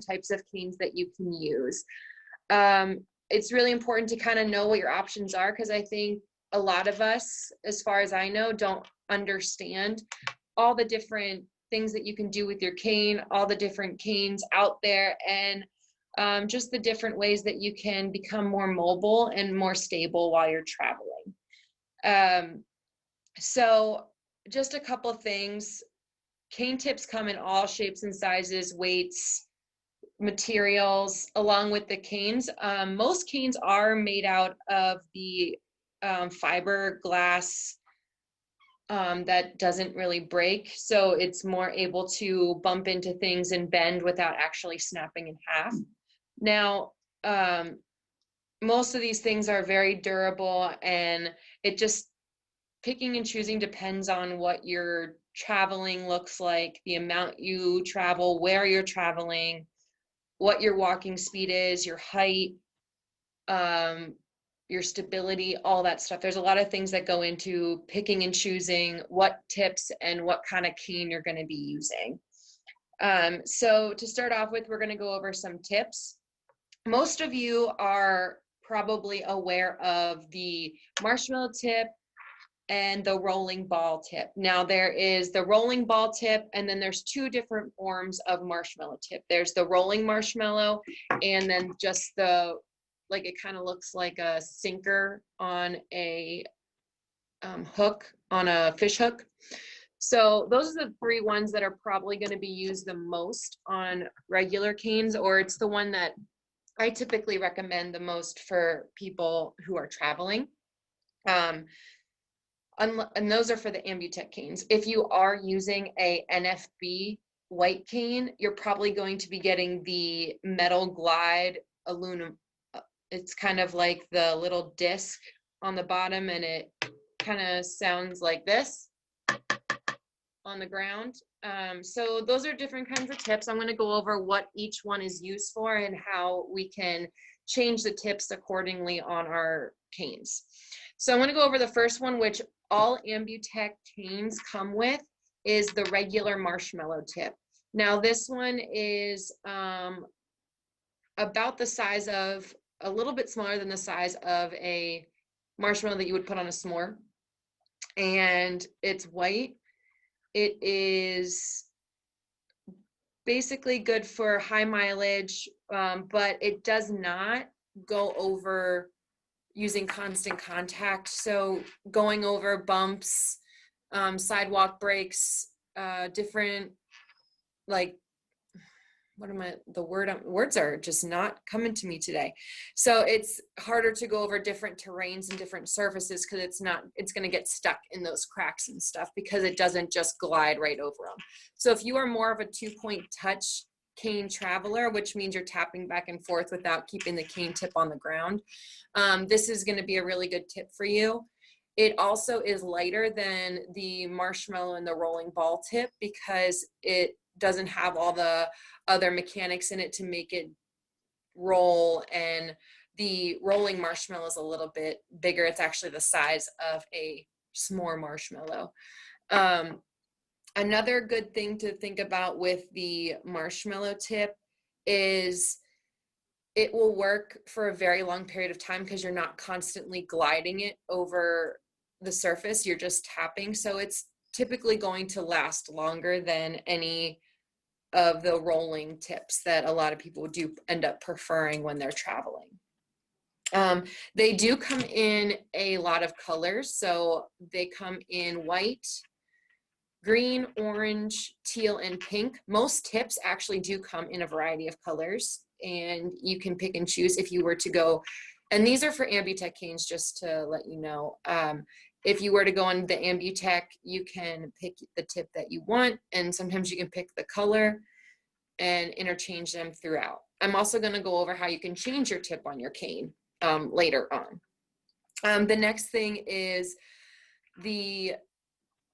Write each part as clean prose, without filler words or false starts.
types of canes that you can use. It's really important to kind of know what your options are, because I think a lot of us, as far as I know, don't understand all the different things that you can do with your cane, all the different canes out there, and just the different ways that you can become more mobile and more stable while you're traveling. So just a couple of things. Cane tips come in all shapes and sizes, weights, materials, along with the canes. Most canes are made out of the fiberglass that doesn't really break, so it's more able to bump into things and bend without actually snapping in half. Now, most of these things are very durable, and it just picking and choosing depends on what your traveling looks like, the amount you travel, where you're traveling, what your walking speed is, your height, your stability, all that stuff. There's a lot of things that go into picking and choosing what tips and what kind of cane you're going to be using. So to start off with, we're going to go over some tips. Most of you are probably aware of the marshmallow tip and the rolling ball tip. Now there is the rolling ball tip, and then there's two different forms of marshmallow tip. There's the rolling marshmallow, and then just the, like, it kind of looks like a sinker on a hook, on a fish hook. So those are the three ones that are probably going to be used the most on regular canes, or it's the one that I typically recommend the most for people who are traveling. And those are for the Ambutech canes. If you are using a NFB white cane, you're probably going to be getting the Metal Glide aluminum. It's kind of like the little disc on the bottom, and it kind of sounds like this on the ground. So those are different kinds of tips. I'm going to go over what each one is used for and how we can change the tips accordingly on our canes. So I'm going to go over the first one, which all Ambutech canes come with, is the regular marshmallow tip. Now this one is about the size of, a little bit smaller than the size of a marshmallow that you would put on a s'more, and it's white. It is basically good for high mileage, but it does not go over using constant contact. So going over bumps, sidewalk breaks, different, like, what am I, words are just not coming to me today. So it's harder to go over different terrains and different surfaces, because it's going to get stuck in those cracks and stuff, because it doesn't just glide right over them. So if you are more of a 2-point touch cane traveler, which means you're tapping back and forth without keeping the cane tip on the ground, this is going to be a really good tip for you. It also is lighter than the marshmallow and the rolling ball tip, because it doesn't have all the other mechanics in it to make it roll, and the rolling marshmallow is a little bit bigger. It's actually the size of a s'more marshmallow. Another good thing to think about with the marshmallow tip is it will work for a very long period of time, because you're not constantly gliding it over the surface, you're just tapping. So it's typically going to last longer than any of the rolling tips that a lot of people do end up preferring when they're traveling. They do come in a lot of colors. So they come in white, green, orange, teal, and pink. Most tips actually do come in a variety of colors, and you can pick and choose if you were to go, and these are for Ambutech canes, just to let you know. If you were to go on the Ambutech, you can pick the tip that you want, and sometimes you can pick the color and interchange them throughout. I'm also going to go over how you can change your tip on your cane later on. The next thing is the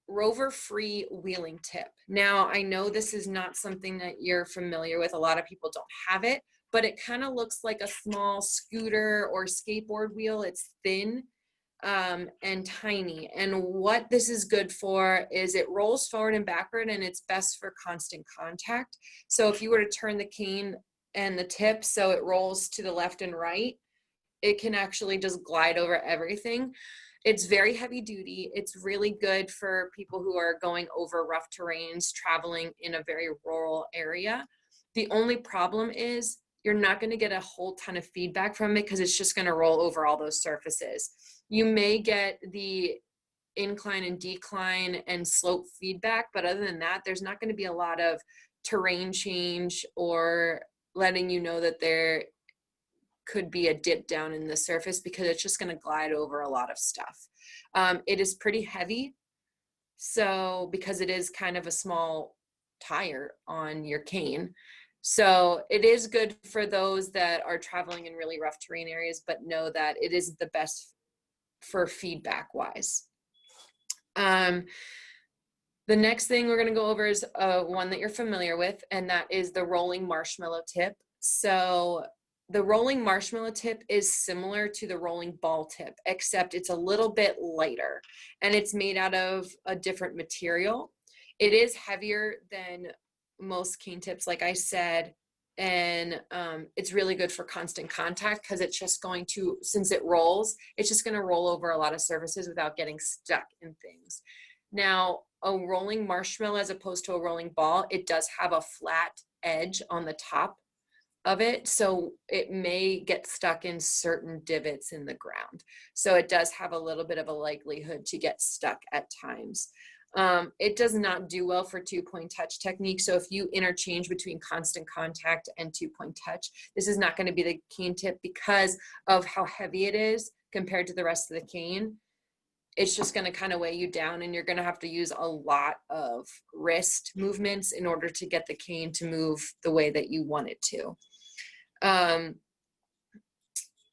Rover free wheeling tip. Now, I know this is not something that you're familiar with. A lot of people don't have it, but it kind of looks like a small scooter or skateboard wheel. It's thin and tiny. And what this is good for is it rolls forward and backward, and it's best for constant contact. So if you were to turn the cane and the tip so it rolls to the left and right, it can actually just glide over everything. It's very heavy duty. It's really good for people who are going over rough terrains, traveling in a very rural area. The only problem is you're not going to get a whole ton of feedback from it because it's just going to roll over all those surfaces. You may get the incline and decline and slope feedback, but other than that, there's not going to be a lot of terrain change or letting you know that there could be a dip down in the surface, because it's just going to glide over a lot of stuff. It is pretty heavy, so because it is kind of a small tire on your cane, so it is good for those that are traveling in really rough terrain areas, but know that it isn't the best for feedback wise. The next thing we're going to go over is one that you're familiar with, and that is the rolling marshmallow tip. So the rolling marshmallow tip is similar to the rolling ball tip, except it's a little bit lighter, and it's made out of a different material. It is heavier than most cane tips, like I said, and it's really good for constant contact because it's just going to, since it rolls, it's just going to roll over a lot of surfaces without getting stuck in things. Now, a rolling marshmallow as opposed to a rolling ball, it does have a flat edge on the top of it, so it may get stuck in certain divots in the ground. So it does have a little bit of a likelihood to get stuck at times. It does not do well for 2-point touch technique. So if you interchange between constant contact and 2-point touch, this is not going to be the cane tip because of how heavy it is compared to the rest of the cane. It's just going to kind of weigh you down, and you're going to have to use a lot of wrist movements in order to get the cane to move the way that you want it to.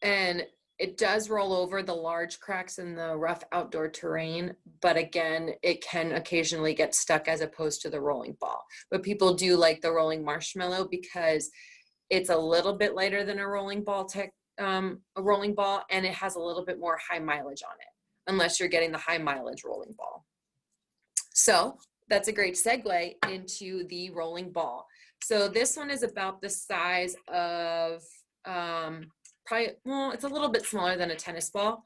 And it does roll over the large cracks in the rough outdoor terrain, but again, it can occasionally get stuck as opposed to the rolling ball. But people do like the rolling marshmallow because it's a little bit lighter than a rolling ball, and it has a little bit more high mileage on it, unless you're getting the high mileage rolling ball. So that's a great segue into the rolling ball. So this one is about the size of probably, well, it's a little bit smaller than a tennis ball,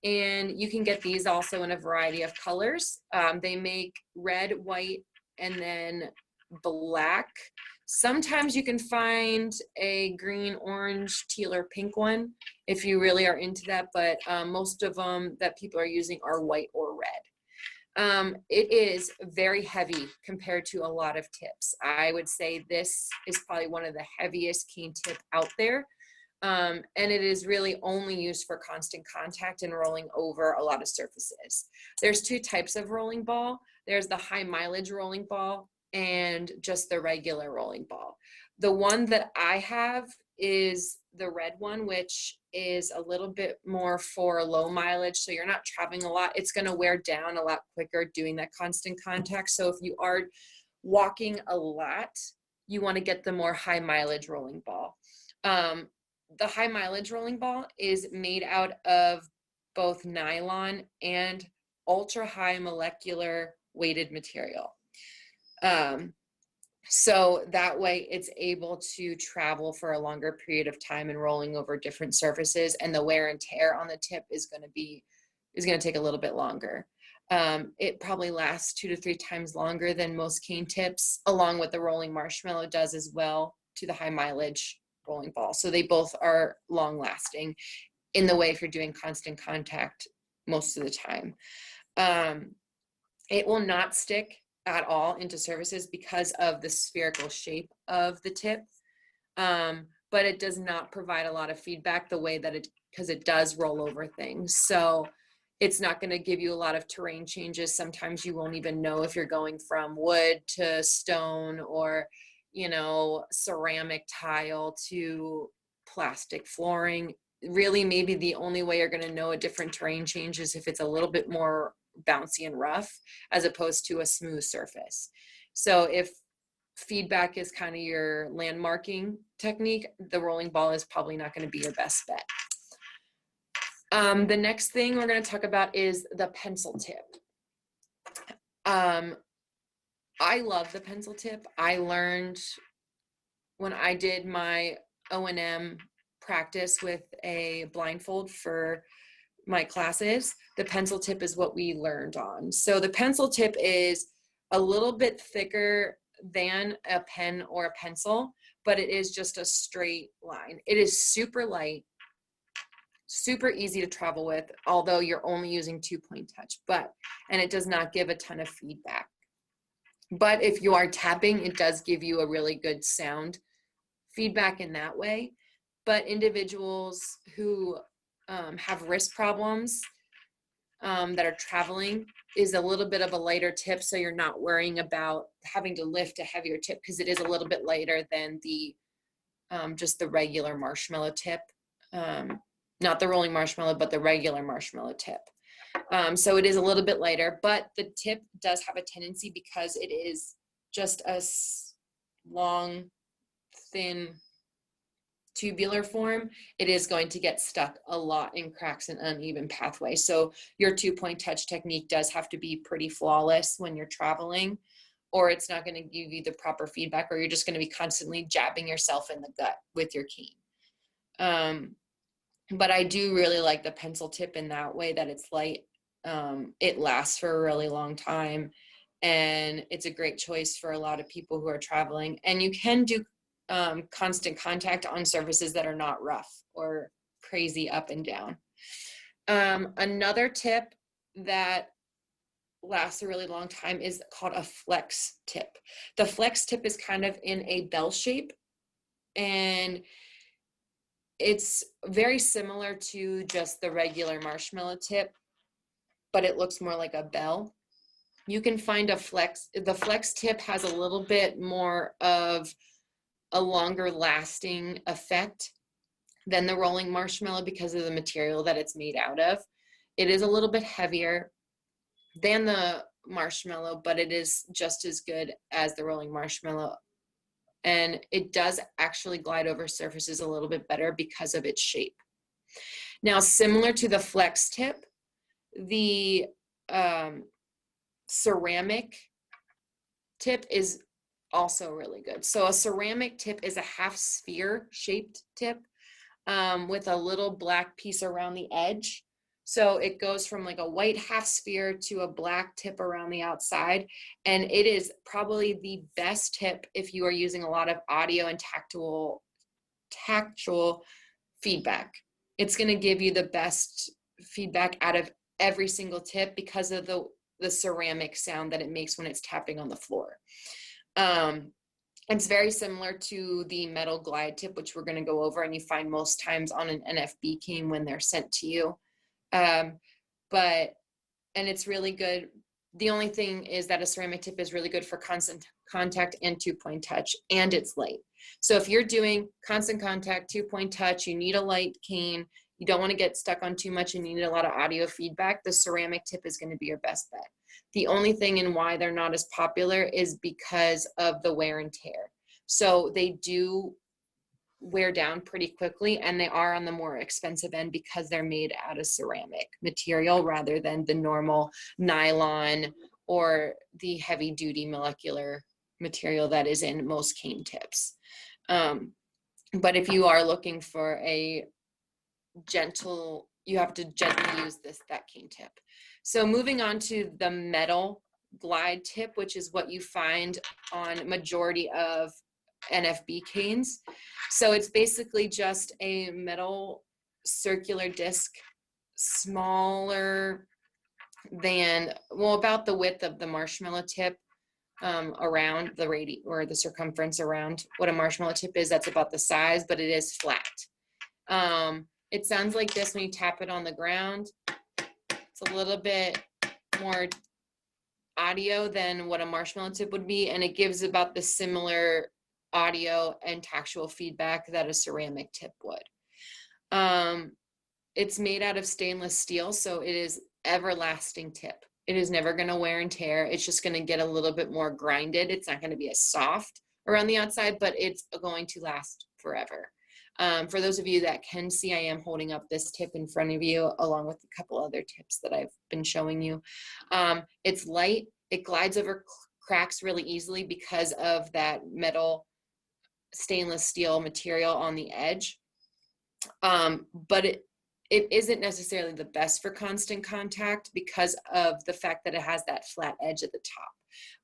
and you can get these also in a variety of colors. They make red, white, and then black. Sometimes you can find a green, orange, teal, or pink one if you really are into that, but most of them that people are using are white or red. It is very heavy compared to a lot of tips. I would say this is probably one of the heaviest cane tip out there. And it is really only used for constant contact and rolling over a lot of surfaces. There's two types of rolling ball. There's the high mileage rolling ball and just the regular rolling ball. The one that I have is the red one, which is a little bit more for low mileage. So you're not traveling a lot. It's going to wear down a lot quicker doing that constant contact. So if you are walking a lot, you want to get the more high mileage rolling ball. The high mileage rolling ball is made out of both nylon and ultra high molecular weighted material. So that way it's able to travel for a longer period of time and rolling over different surfaces, and the wear and tear on the tip is going to take a little bit longer. It probably lasts 2 to 3 times longer than most cane tips, along with the rolling marshmallow does as well to the high mileage rolling ball. So they both are long lasting in the way if you're doing constant contact most of the time. It will not stick at all into surfaces because of the spherical shape of the tip, but it does not provide a lot of feedback the way that because it does roll over things. So it's not going to give you a lot of terrain changes. Sometimes you won't even know if you're going from wood to stone, or ceramic tile to plastic flooring. Really, maybe the only way you're going to know a different terrain change is if it's a little bit more bouncy and rough as opposed to a smooth surface. So if feedback is kind of your landmarking technique, the rolling ball is probably not going to be your best bet. The next thing we're going to talk about is the pencil tip. I love the pencil tip. I learned when I did my O&M practice with a blindfold for my classes, the pencil tip is what we learned on. So the pencil tip is a little bit thicker than a pen or a pencil, but it is just a straight line. It is super light, super easy to travel with, although you're only using 2-point touch, and it does not give a ton of feedback. But if you are tapping, it does give you a really good sound feedback in that way. But individuals who have wrist problems that are traveling is a little bit of a lighter tip, so you're not worrying about having to lift a heavier tip, because it is a little bit lighter than the just the regular marshmallow tip. Not the rolling marshmallow, but the regular marshmallow tip. So it is a little bit lighter, but the tip does have a tendency, because it is just a long, thin, tubular form, it is going to get stuck a lot in cracks and uneven pathways. So your 2-point touch technique does have to be pretty flawless when you're traveling, or it's not going to give you the proper feedback, or you're just going to be constantly jabbing yourself in the gut with your cane. But I do really like the pencil tip in that way, that it's light. It lasts for a really long time, and it's a great choice for a lot of people who are traveling. And you can do constant contact on surfaces that are not rough or crazy up and down. Another tip that lasts a really long time is called a flex tip. The flex tip is kind of in a bell shape, and it's very similar to just the regular marshmallow tip, but it looks more like a bell. You can find the flex tip has a little bit more of a longer lasting effect than the rolling marshmallow because of the material that it's made out of. It is a little bit heavier than the marshmallow, but it is just as good as the rolling marshmallow. And it does actually glide over surfaces a little bit better because of its shape. Now, similar to the flex tip, the ceramic tip is also really good. So a ceramic tip is a half sphere shaped tip with a little black piece around the edge. So it goes from like a white half sphere to a black tip around the outside. And it is probably the best tip if you are using a lot of audio and tactile feedback. It's going to give you the best feedback out of every single tip because of the ceramic sound that it makes when it's tapping on the floor. It's very similar to the metal glide tip, which we're going to go over, and you find most times on an NFB cane when they're sent to you. And it's really good. The only thing is that a ceramic tip is really good for constant contact and 2-point touch, and it's light. So if you're doing constant contact, 2-point touch, you need a light cane, you don't want to get stuck on too much, and you need a lot of audio feedback, the ceramic tip is going to be your best bet. The only thing and why they're not as popular is because of the wear and tear. So they do wear down pretty quickly, and they are on the more expensive end because they're made out of ceramic material rather than the normal nylon or the heavy duty molecular material that is in most cane tips. But if you are looking for a gentle, you have to gently use that cane tip. So moving on to the metal glide tip, which is what you find on majority of NFB canes. So it's basically just a metal circular disc, smaller than, well, about the width of the marshmallow tip, around the radius or the circumference around what a marshmallow tip is. That's about the size, but it is flat. It sounds like this when you tap it on the ground. It's a little bit more audio than what a marshmallow tip would be, and it gives about the similar audio and tactile feedback that a ceramic tip would. It's made out of stainless steel, so it is everlasting tip. It is never going to wear and tear. It's just going to get a little bit more grinded. It's not going to be as soft around the outside, but it's going to last forever. For those of you that can see, I am holding up this tip in front of you along with a couple other tips that I've been showing you. It's light. It glides over cracks really easily because of that metal stainless steel material on the edge. But it isn't necessarily the best for constant contact because of the fact that it has that flat edge at the top.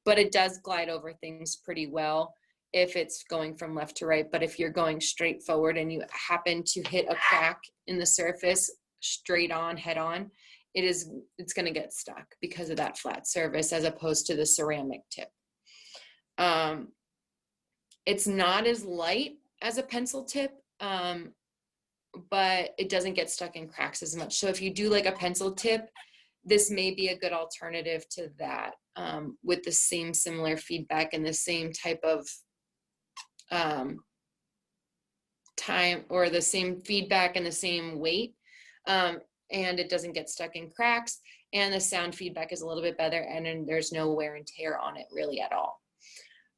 But it does glide over things pretty well if it's going from left to right. But if you're going straight forward and you happen to hit a crack in the surface straight on, head on, it's going to get stuck because of that flat surface as opposed to the ceramic tip. It's not as light as a pencil tip, but it doesn't get stuck in cracks as much. So if you do like a pencil tip, this may be a good alternative to that, with the same similar feedback and the same type of time, or the same feedback and the same weight. And it doesn't get stuck in cracks, and the sound feedback is a little bit better, and then there's no wear and tear on it really at all.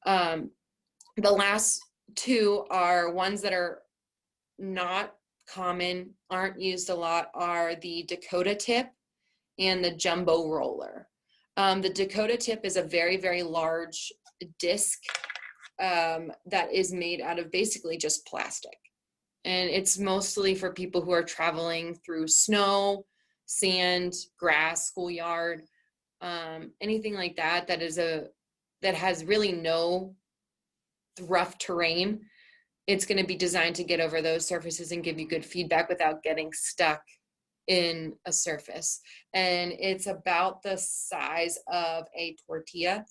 The last two are ones that are not common, aren't used a lot, are the Dakota tip and the jumbo roller. The Dakota tip is a very, very large disc that is made out of basically just plastic. And it's mostly for people who are traveling through snow, sand, grass, schoolyard, anything like that, that has really no rough terrain. It's going to be designed to get over those surfaces and give you good feedback without getting stuck in a surface. And it's about the size of a tortilla,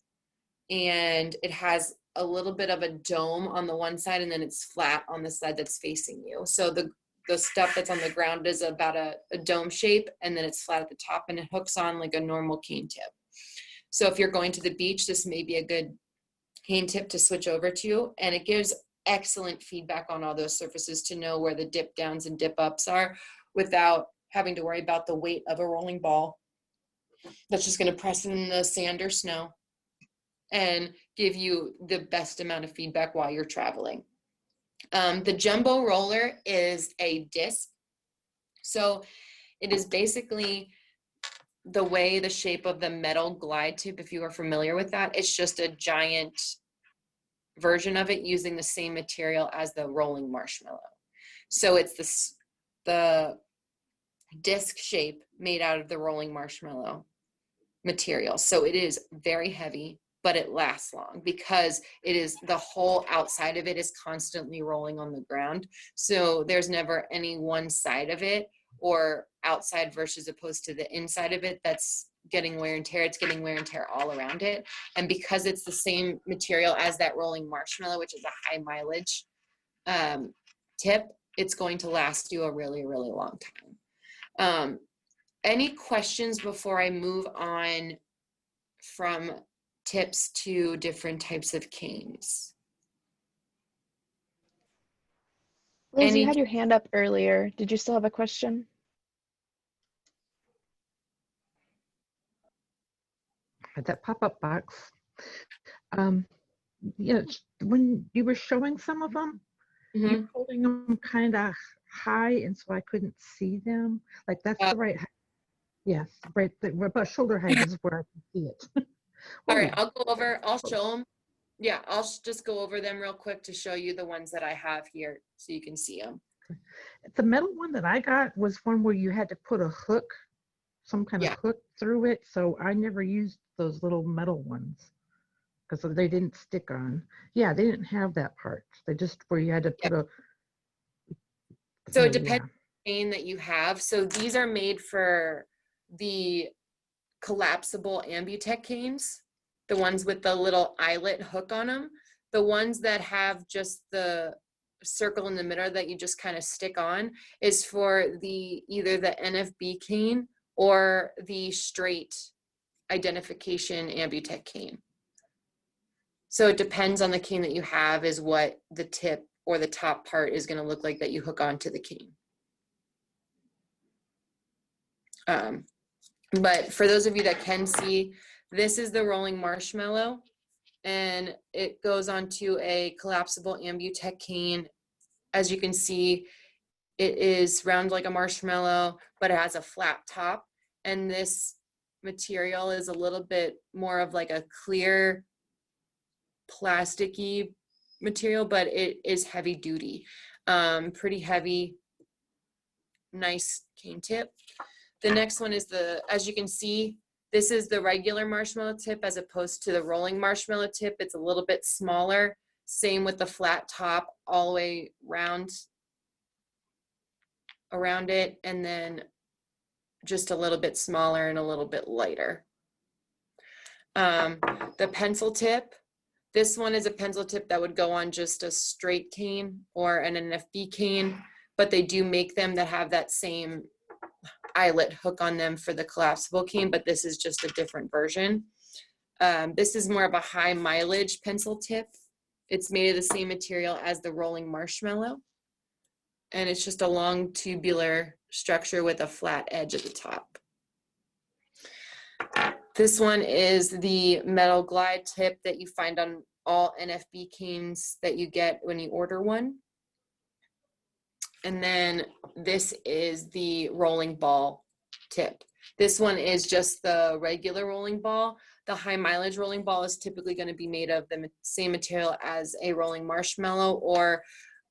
and it has a little bit of a dome on the one side, and then it's flat on the side that's facing you. So the stuff that's on the ground is about a dome shape, and then it's flat at the top, and it hooks on like a normal cane tip. So if you're going to the beach, this may be a good cane tip to switch over to, and it gives excellent feedback on all those surfaces to know where the dip downs and dip ups are without having to worry about the weight of a rolling ball that's just going to press in the sand or snow and give you the best amount of feedback while you're traveling. The jumbo roller is a disc. So it is basically the shape of the metal glide tip, if you are familiar with that. It's just a giant version of it using the same material as the rolling marshmallow. So it's the disc shape made out of the rolling marshmallow material. So it is very heavy, but it lasts long because the whole outside of it is constantly rolling on the ground. So there's never any one side of it or outside versus opposed to the inside of it that's getting wear and tear. It's getting wear and tear all around it. And because it's the same material as that rolling marshmallow, which is a high mileage tip, it's going to last you a really, really long time. Any questions before I move on from tips to different types of canes? Liz, you had your hand up earlier. Did you still have a question? That pop-up box. Yeah, when you were showing some of them, you're holding them kind of high, and so I couldn't see them. Like that's the right height. Yes, right. About shoulder height is where I can see it. All right, I'll show them. Yeah, I'll just go over them real quick to show you the ones that I have here so you can see them. The metal one that I got was one where you had to put a hook, some kind of hook through it. So I never used those little metal ones because they didn't stick on. Yeah, they didn't have that part. They just where you had to put a. So it depends on the cane that you have. So these are made for the collapsible Ambutech canes, the ones with the little eyelet hook on them. The ones that have just the circle in the middle that you just kind of stick on is for either the NFB cane or the straight identification Ambutech cane. So it depends on the cane that you have is what the tip or the top part is going to look like that you hook onto the cane. But for those of you that can see, this is the rolling marshmallow, and it goes onto a collapsible Ambutech cane. As you can see, it is round like a marshmallow, but it has a flat top. And this material is a little bit more of like a clear, plasticky material, but it is heavy duty. Pretty heavy, nice cane tip. The next one is as you can see, this is the regular marshmallow tip as opposed to the rolling marshmallow tip. It's a little bit smaller. Same with the flat top all the way around it, and then just a little bit smaller and a little bit lighter. The pencil tip, this one is a pencil tip that would go on just a straight cane or an NFB cane, but they do make them that have that same eyelet hook on them for the collapsible cane, but this is just a different version. This is more of a high mileage pencil tip. It's made of the same material as the rolling marshmallow, and it's just a long tubular structure with a flat edge at the top. This one is the metal glide tip that you find on all NFB canes that you get when you order one. And then this is the rolling ball tip. This one is just the regular rolling ball. The high mileage rolling ball is typically going to be made of the same material as a rolling marshmallow, or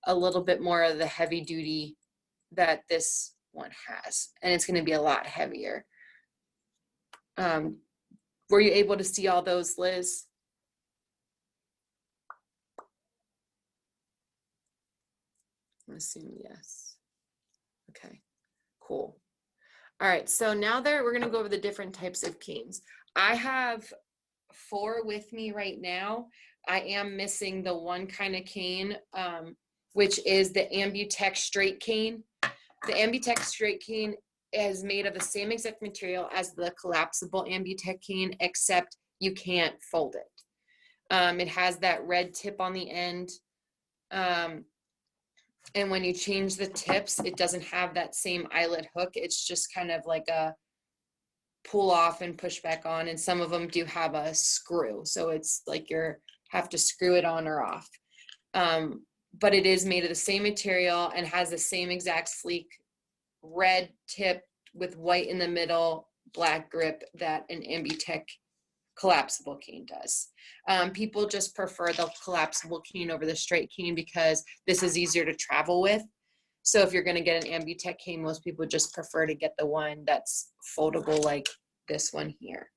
a little bit more of the heavy duty that this one has. And it's going to be a lot heavier. Were you able to see all those, Liz? I'm assuming yes. Okay, cool. All right, so now we're gonna go over the different types of canes. I have 4 with me right now. I am missing the one kind of cane, which is the Ambutech straight cane. The Ambutech straight cane is made of the same exact material as the collapsible Ambutech cane, except you can't fold it. It has that red tip on the end. And when you change the tips, it doesn't have that same eyelet hook. It's just kind of like a pull off and push back on. And some of them do have a screw. So it's like you have to screw it on or off. But it is made of the same material and has the same exact sleek red tip with white in the middle, black grip that an Ambutech collapsible cane does. People just prefer the collapsible cane over the straight cane because this is easier to travel with. So if you're going to get an Ambutech cane, most people just prefer to get the one that's foldable like this one here.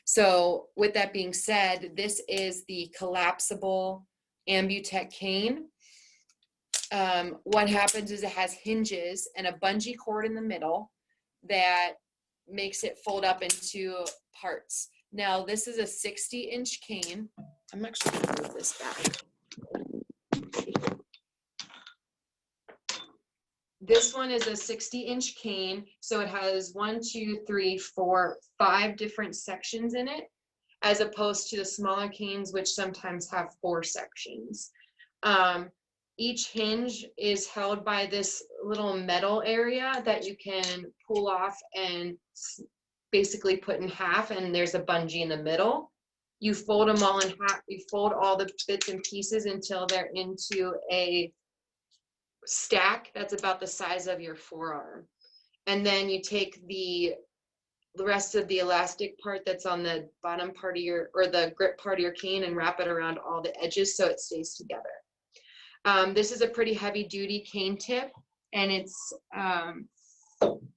So with that being said, this is the collapsible Ambutech cane. What happens is it has hinges and a bungee cord in the middle that makes it fold up into parts. Now this is a 60-inch cane. I'm actually going to move this back. This one is a 60-inch cane, so it has 1, 2, 3, 4, 5 different sections in it, as opposed to the smaller canes, which sometimes have 4 sections. Each hinge is held by this little metal area that you can pull off and basically put in half, and there's a bungee in the middle. You fold them all in half. You fold all the bits and pieces until they're into a stack that's about the size of your forearm. And then you take the rest of the elastic part that's on the bottom part of or the grip part of your cane and wrap it around all the edges so it stays together. This is a pretty heavy duty cane tip, and it's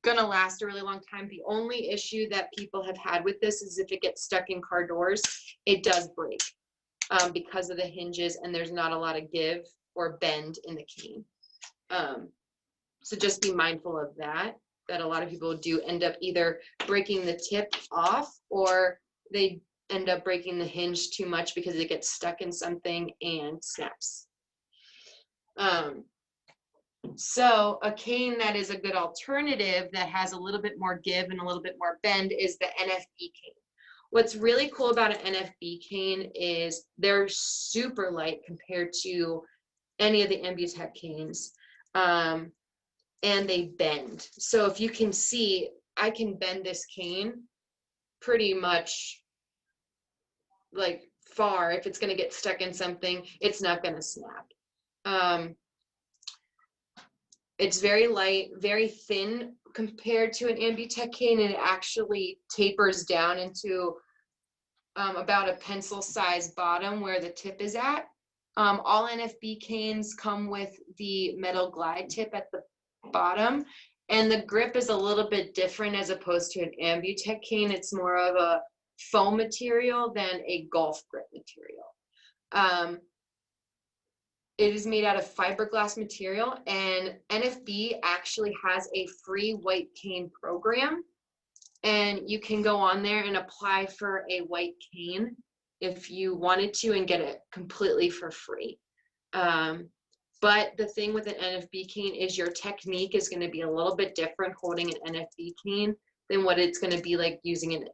gonna last a really long time. The only issue that people have had with this is if it gets stuck in car doors, it does break because of the hinges, and there's not a lot of give or bend in the cane. So just be mindful of that a lot of people do end up either breaking the tip off, or they end up breaking the hinge too much because it gets stuck in something and snaps. So a cane that is a good alternative that has a little bit more give and a little bit more bend is the NFB cane. What's really cool about an NFB cane is they're super light compared to any of the Ambutech canes, and they bend. So if you can see, I can bend this cane pretty much like far. If it's going to get stuck in something, it's not going to snap. It's very light, very thin compared to an Ambutech cane, and it actually tapers down into about a pencil size bottom where the tip is at. All NFB canes come with the metal glide tip at the bottom, and the grip is a little bit different as opposed to an Ambutech cane. It's more of a foam material than a golf grip material. It is made out of fiberglass material, and NFB actually has a free white cane program, and you can go on there and apply for a white cane if you wanted to and get it completely for free. But the thing with an NFB cane is your technique is going to be a little bit different holding an NFB cane than what it's going to be like using an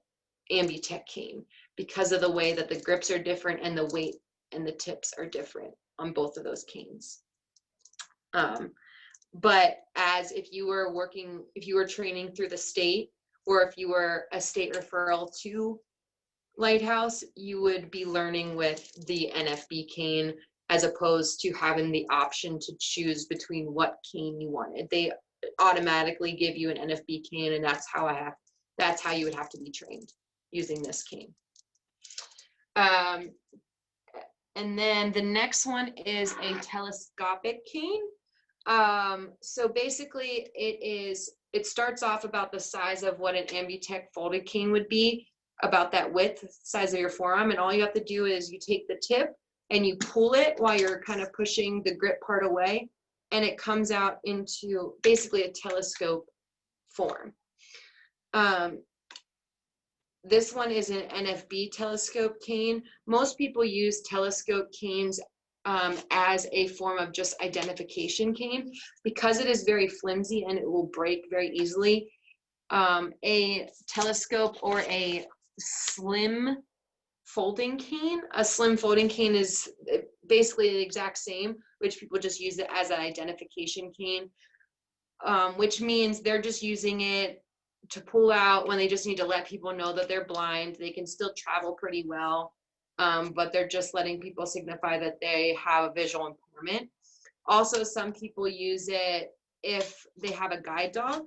Ambutech cane, because of the way that the grips are different and the weight and the tips are different on both of those canes. But as if you were training through the state, or if you were a state referral to Lighthouse, you would be learning with the NFB cane as opposed to having the option to choose between what cane you wanted. They automatically give you an NFB cane, and that's how you would have to be trained using this cane. And then the next one is a telescopic cane. So basically it starts off about the size of what an Ambutech folded cane would be, about that width, size of your forearm. And all you have to do is you take the tip and you pull it while you're kind of pushing the grip part away, and it comes out into basically a telescope form. This one is an NFB telescope cane. Most people use telescope canes as a form of just identification cane, because it is very flimsy and it will break very easily. A telescope or a slim folding cane. A slim folding cane is basically the exact same, which people just use it as an identification cane, which means they're just using it to pull out when they just need to let people know that they're blind. They can still travel pretty well, but they're just letting people signify that they have a visual impairment. Also, some people use it if they have a guide dog.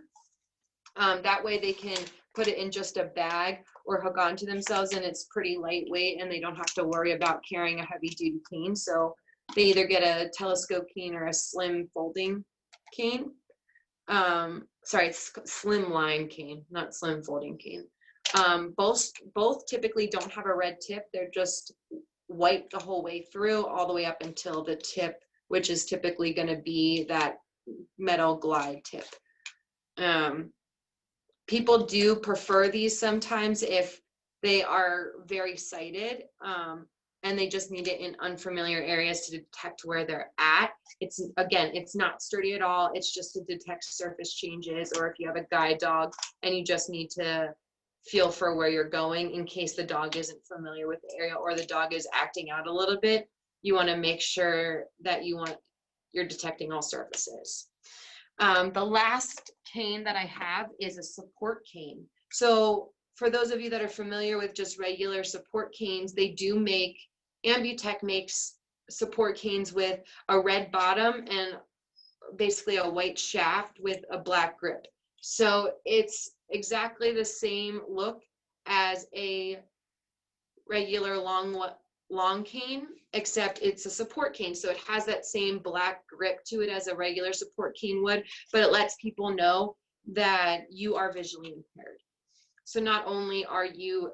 That way they can put it in just a bag or hook onto themselves, and it's pretty lightweight and they don't have to worry about carrying a heavy duty cane. So they either get a telescope cane or a slim folding cane. Sorry, it's slim line cane, not slim folding cane. Both typically don't have a red tip. They're just white the whole way through, all the way up until the tip, which is typically going to be that metal glide tip. People do prefer these sometimes if they are very sighted, and they just need it in unfamiliar areas to detect where they're at. It's not sturdy at all. It's just to detect surface changes, or if you have a guide dog and you just need to feel for where you're going in case the dog isn't familiar with the area or the dog is acting out a little bit. You want to make sure that you're detecting all surfaces. The last cane that I have is a support cane. So for those of you that are familiar with just regular support canes, Ambutech makes support canes with a red bottom and basically a white shaft with a black grip. So it's exactly the same look as a regular long cane, except it's a support cane. So it has that same black grip to it as a regular support cane would, but it lets people know that you are visually impaired. So not only are you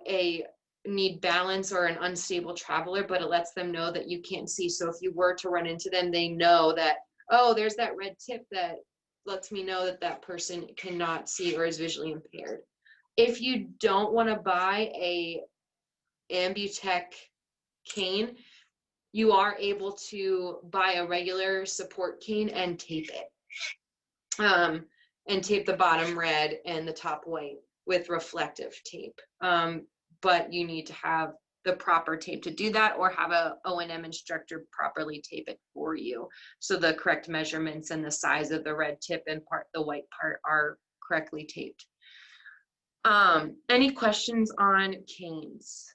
need balance or an unstable traveler, but it lets them know that you can't see. So if you were to run into them, they know that, oh, there's that red tip that lets me know that that person cannot see or is visually impaired. If you don't want to buy a Ambutech cane, you are able to buy a regular support cane and tape it, and tape the bottom red and the top white with reflective tape. But you need to have the proper tape to do that, or have a O&M instructor properly tape it for you, so the correct measurements and the size of the red tip and the white part are correctly taped. Any questions on canes?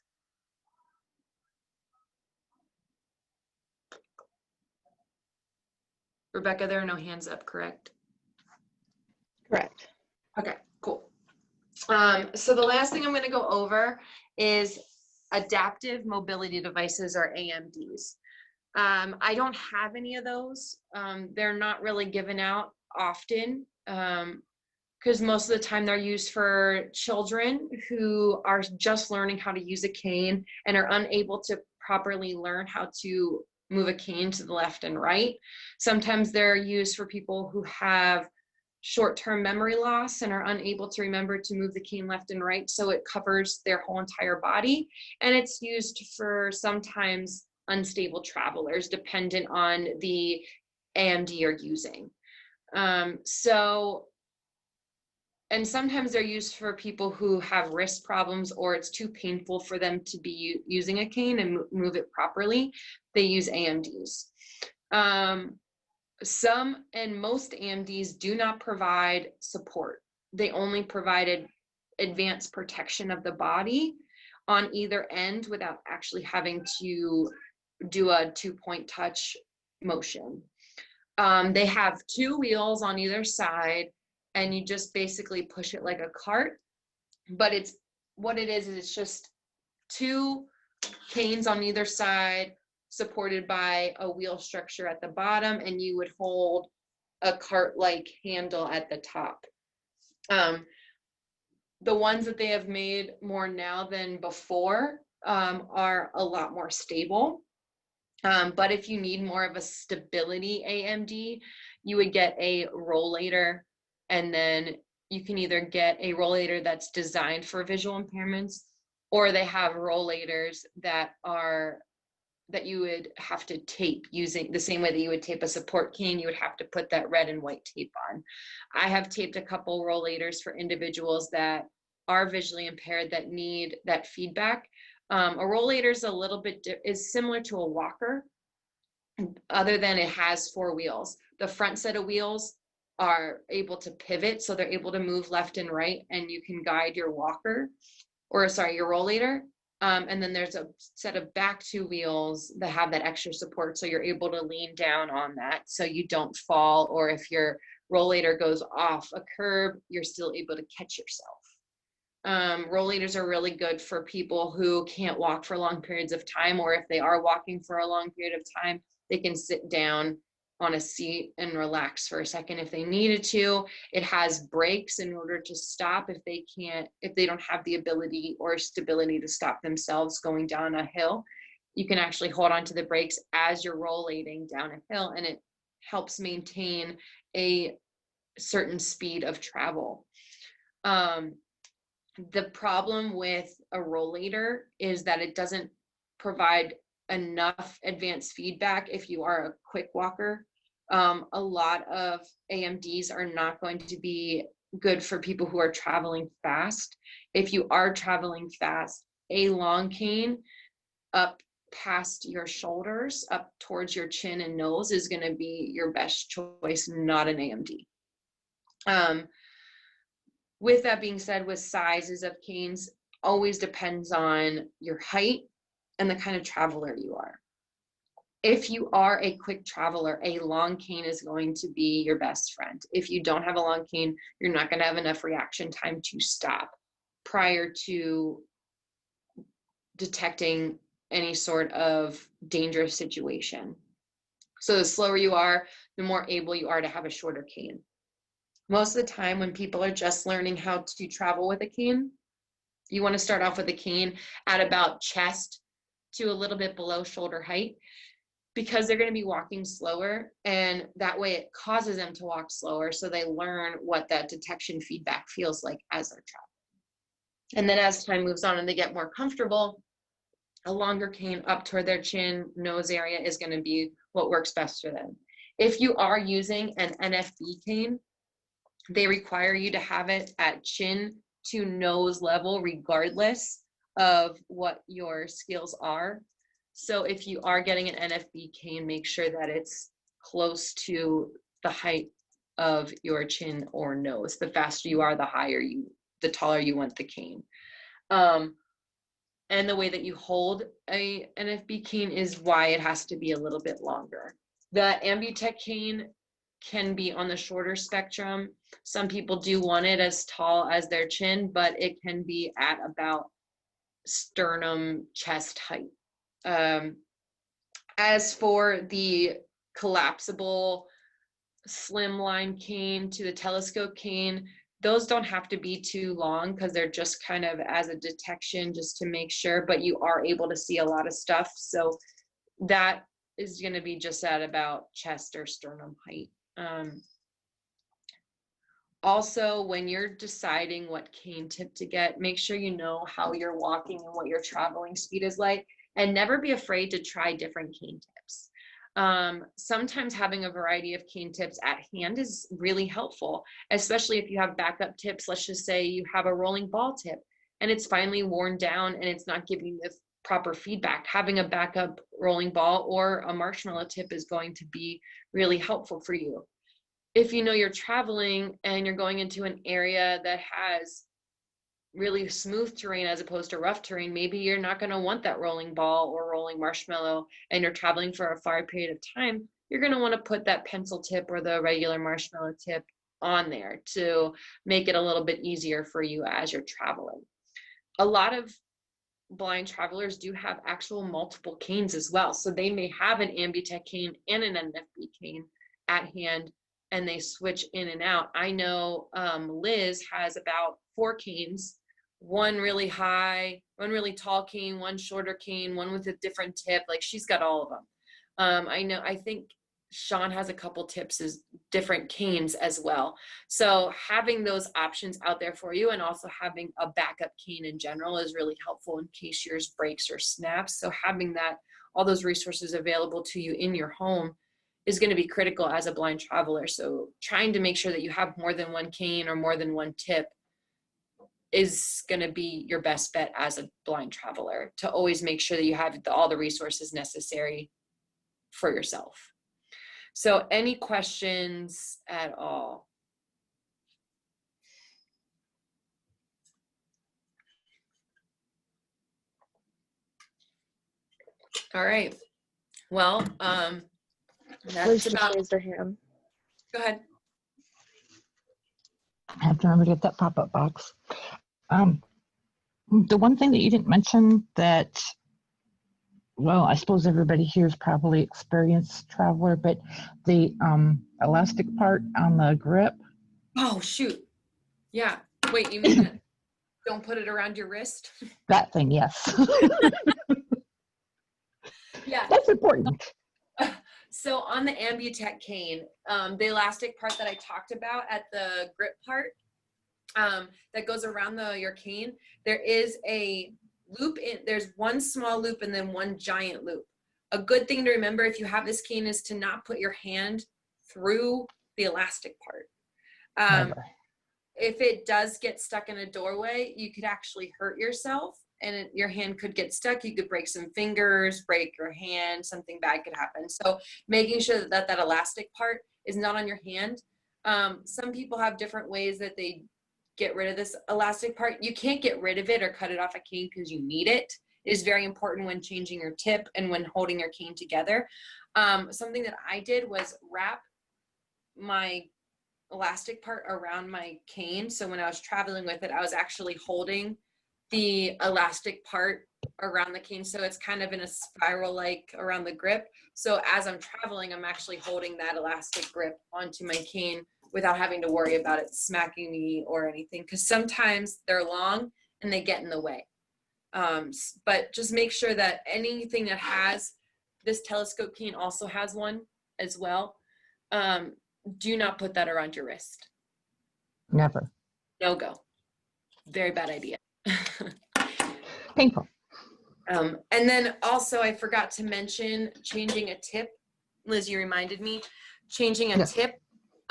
Rebecca, there are no hands up, correct? Correct. Okay, cool. So the last thing I'm going to go over is adaptive mobility devices, or AMDs. I don't have any of those. They're not really given out often, because most of the time they're used for children who are just learning how to use a cane and are unable to properly learn how to move a cane to the left and right. Sometimes they're used for people who have short-term memory loss and are unable to remember to move the cane left and right, so it covers their whole entire body. And it's used for sometimes unstable travelers, dependent on the AMD you're using. And sometimes they're used for people who have wrist problems, or it's too painful for them to be using a cane and move it properly. They use AMDs. Some and most AMDs do not provide support. They only provided advanced protection of the body on either end without actually having to do a 2-point touch motion. They have 2 wheels on either side, and you just basically push it like a cart. But it's what it is it's just 2 canes on either side, supported by a wheel structure at the bottom, and you would hold a cart-like handle at the top. The ones that they have made more now than before are a lot more stable. But if you need more of a stability AMD, you would get a rollator, and then you can either get a rollator that's designed for visual impairments, or they have rollators that you would have to tape using the same way that you would tape a support cane. You would have to put that red and white tape on. I have taped a couple rollators for individuals that are visually impaired that need that feedback. A rollator is a little bit is similar to a walker, other than it has 4 wheels. The front set of wheels are able to pivot, so they're able to move left and right, and you can guide your walker, or sorry, your rollator. And then there's a set of back 2 wheels that have that extra support, so you're able to lean down on that so you don't fall, or if your rollator goes off a curb, you're still able to catch yourself. Rollators are really good for people who can't walk for long periods of time, or if they are walking for a long period of time, they can sit down on a seat and relax for a second if they needed to. It has brakes in order to stop if they don't have the ability or stability to stop themselves going down a hill. You can actually hold on to the brakes as you're rollating down a hill, and it helps maintain a certain speed of travel. The problem with a rollator is that it doesn't provide enough advanced feedback if you are a quick walker. A lot of AMDs are not going to be good for people who are traveling fast. If you are traveling fast, a long cane up past your shoulders, up towards your chin and nose, is going to be your best choice, not an AMD. With that being said, with sizes of canes, always depends on your height and the kind of traveler you are. If you are a quick traveler, a long cane is going to be your best friend. If you don't have a long cane, you're not going to have enough reaction time to stop prior to detecting any sort of dangerous situation. So the slower you are, the more able you are to have a shorter cane. Most of the time when people are just learning how to travel with a cane, you want to start off with a cane at about chest to a little bit below shoulder height, because they're going to be walking slower, and that way it causes them to walk slower, so they learn what that detection feedback feels like as they're traveling. And then as time moves on and they get more comfortable, a longer cane up toward their chin, nose area is going to be what works best for them. If you are using an NFB cane, they require you to have it at chin to nose level, regardless of what your skills are. So if you are getting an NFB cane, make sure that it's close to the height of your chin or nose. The faster you are, the taller you want the cane. And the way that you hold a NFB cane is why it has to be a little bit longer. The Ambutech cane can be on the shorter spectrum. Some people do want it as tall as their chin, but it can be at about sternum chest height. As for the collapsible slimline cane to the telescope cane, those don't have to be too long because they're just kind of as a detection just to make sure, but you are able to see a lot of stuff. So that is going to be just at about chest or sternum height. Also, when you're deciding what cane tip to get, make sure you know how you're walking and what your traveling speed is like, and never be afraid to try different cane tips. Sometimes having a variety of cane tips at hand is really helpful, especially if you have backup tips. Let's just say you have a rolling ball tip and it's finally worn down and it's not giving the proper feedback. Having a backup rolling ball or a marshmallow tip is going to be really helpful for you. If you know you're traveling and you're going into an area that has really smooth terrain as opposed to rough terrain, maybe you're not going to want that rolling ball or rolling marshmallow, and you're traveling for a far period of time, you're going to want to put that pencil tip or the regular marshmallow tip on there to make it a little bit easier for you as you're traveling. A lot of blind travelers do have actual multiple canes as well. So they may have an Ambutech cane and an NFB cane at hand, and they switch in and out. I know Liz has about 4 canes, one really high, one really tall cane, one shorter cane, one with a different tip. Like, she's got all of them. I think Sean has a couple tips as different canes as well. So having those options out there for you, and also having a backup cane in general, is really helpful in case yours breaks or snaps. So having that, all those resources available to you in your home is going to be critical as a blind traveler. So trying to make sure that you have more than one cane or more than one tip is going to be your best bet as a blind traveler, to always make sure that you have all the resources necessary for yourself. So any questions at all? All right. Well, that's Liz about. just raised her hand. Go ahead. I have to remember to get that pop-up box. The one thing that you didn't mention that, well, I suppose everybody here is probably experienced traveler, but the elastic part on the grip. Oh, shoot. Yeah. Wait, you mean that don't put it around your wrist? That thing, yes. Yeah. That's important. So on the Ambutech cane, the elastic part that I talked about at the grip part, that goes around your cane, there is a loop there's one small loop and then one giant loop. A good thing to remember if you have this cane is to not put your hand through the elastic part. If it does get stuck in a doorway, you could actually hurt yourself, and your hand could get stuck. You could break some fingers, break your hand, something bad could happen. So making sure that elastic part is not on your hand. Some people have different ways that they get rid of this elastic part. You can't get rid of it or cut it off a cane because you need it. It is very important when changing your tip and when holding your cane together. Something that I did was wrap my elastic part around my cane. So when I was traveling with it, I was actually holding the elastic part around the cane. So it's kind of in a spiral like around the grip. So as I'm traveling, I'm actually holding that elastic grip onto my cane without having to worry about it smacking me or anything. Because sometimes they're long and they get in the way. But just make sure that anything that has this telescope cane also has one as well. Do not put that around your wrist. Never. No go. Very bad idea. Painful. And then also I forgot to mention changing a tip. Liz, you reminded me, changing a tip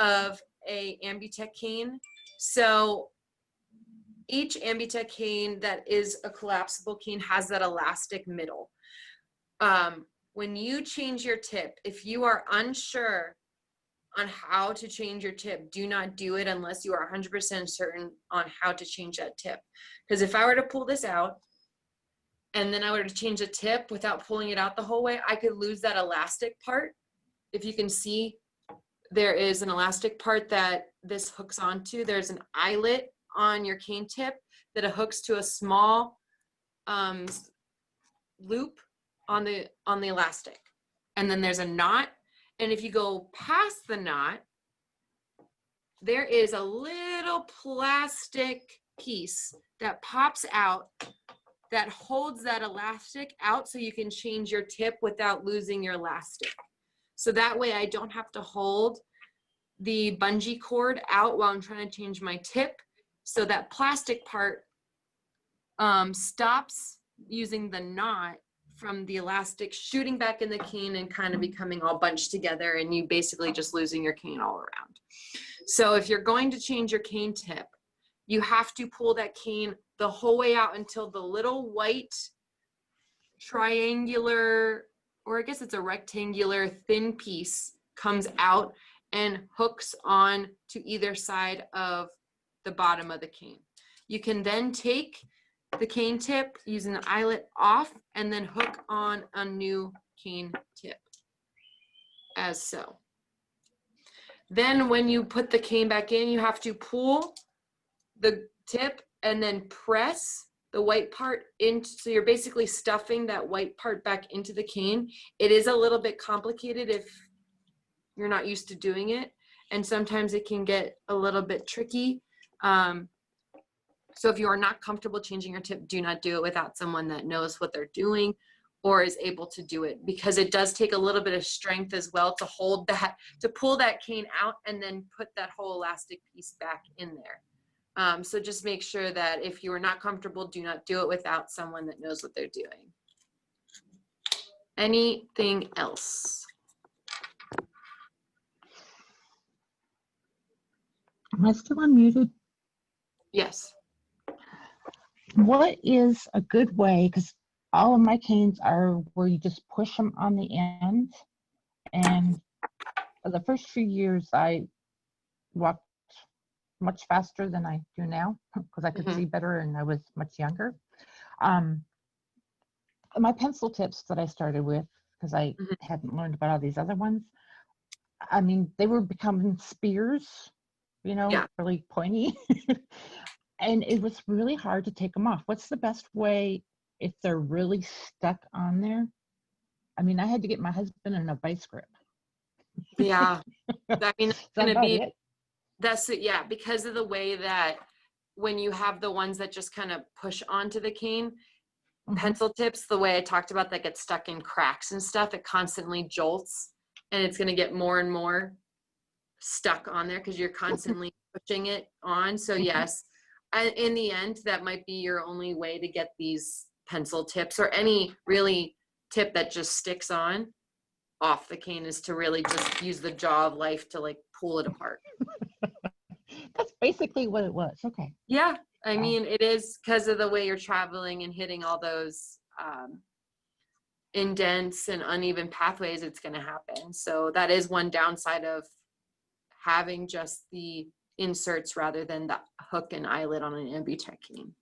of a Ambutech cane. So each Ambutech cane that is a collapsible cane has that elastic middle. When you change your tip, if you are unsure on how to change your tip, do not do it unless you are 100% certain on how to change that tip. Because if I were to pull this out and then I were to change the tip without pulling it out the whole way, I could lose that elastic part. If you can see, there is an elastic part that this hooks onto. There's an eyelet on your cane tip that it hooks to a small loop on the elastic. and then there's a knot. And if you go past the knot, there is a little plastic piece that pops out that holds that elastic out so you can change your tip without losing your elastic. So that way I don't have to hold the bungee cord out while I'm trying to change my tip. So that plastic part stops using the knot from the elastic shooting back in the cane and kind of becoming all bunched together, and you basically just losing your cane all around. So if you're going to change your cane tip, you have to pull that cane the whole way out until the little white triangular, or I guess it's a rectangular thin piece comes out and hooks on to either side of the bottom of the cane. You can then take the cane tip using the eyelet off and then hook on a new cane tip as so. Then when you put the cane back in, you have to pull the tip and then press the white part into, so you're basically stuffing that white part back into the cane. It is a little bit complicated if you're not used to doing it, and sometimes it can get a little bit tricky. So if you are not comfortable changing your tip, do not do it without someone that knows what they're doing or is able to do it, because it does take a little bit of strength as well to hold that, to pull that cane out and then put that whole elastic piece back in there. So just make sure that if you are not comfortable, do not do it without someone that knows what they're doing. Anything else? Am I still unmuted? Yes. What is a good way, because all of my canes are where you just push them on the ends, and for the first few years I walked much faster than I do now because I could see better and I was much younger. My pencil tips that I started with, because I hadn't learned about all these other ones, I mean, they were becoming spears, you know, really pointy. And it was really hard to take them off. What's the best way if they're really stuck on there? I mean, I had to get my husband in a vice grip. Yeah. I mean, that's going to be, it. that's it. Yeah. Because of the way that when you have the ones that just kind of push onto the cane, pencil tips, the way I talked about, that get stuck in cracks and stuff, it constantly jolts and it's going to get more and more stuck on there because you're constantly pushing it on. So yes, in the end, that might be your only way to get these pencil tips or any really tip that just sticks on off the cane, is to really just use the jaw of life to like pull it apart. That's basically what it was. Okay. Yeah. I mean, it is because of the way you're traveling and hitting all those indents and uneven pathways, it's going to happen. So that is one downside of having just the inserts rather than the hook and eyelet on an ambutech cane.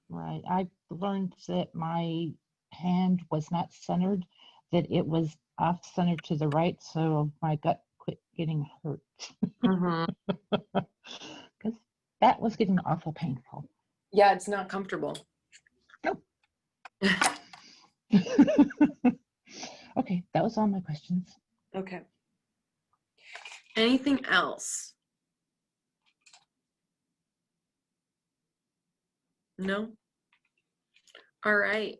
Right. I learned that my hand was not centered, that it was off center to the right, so my gut quit getting hurt. Because that was getting awful painful. Yeah, it's not comfortable. Nope. Okay, that was all my questions. Okay. Anything else? No? All right.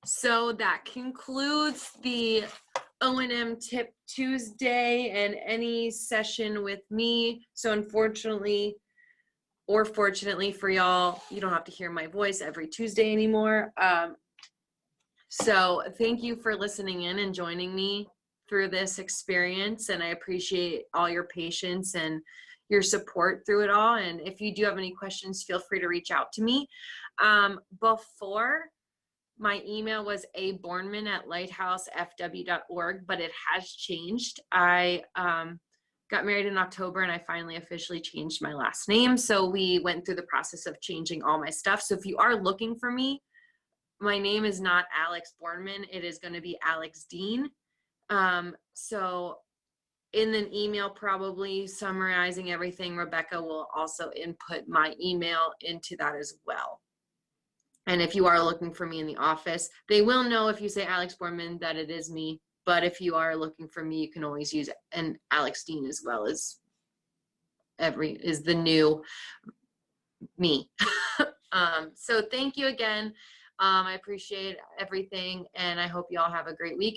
So that concludes the O&M Tip Tuesday and any session with me. So unfortunately, or fortunately for y'all, you don't have to hear my voice every Tuesday anymore. So thank you for listening in and joining me through this experience. And I appreciate all your patience and your support through it all. And if you do have any questions, feel free to reach out to me. Before, my email was abornman@lighthousefw.org, but it has changed. I got married in October and I finally officially changed my last name. So we went through the process of changing all my stuff. So if you are looking for me, my name is not Alex Bornman. It is going to be Alex Dean. So in an email, probably summarizing everything, Rebecca will also input my email into that as well. And if you are looking for me in the office, they will know if you say Alex Bornman that it is me. But if you are looking for me, you can always use an Alex Dean as well as is the new me. So thank you again. I appreciate everything, and I hope you all have a great week.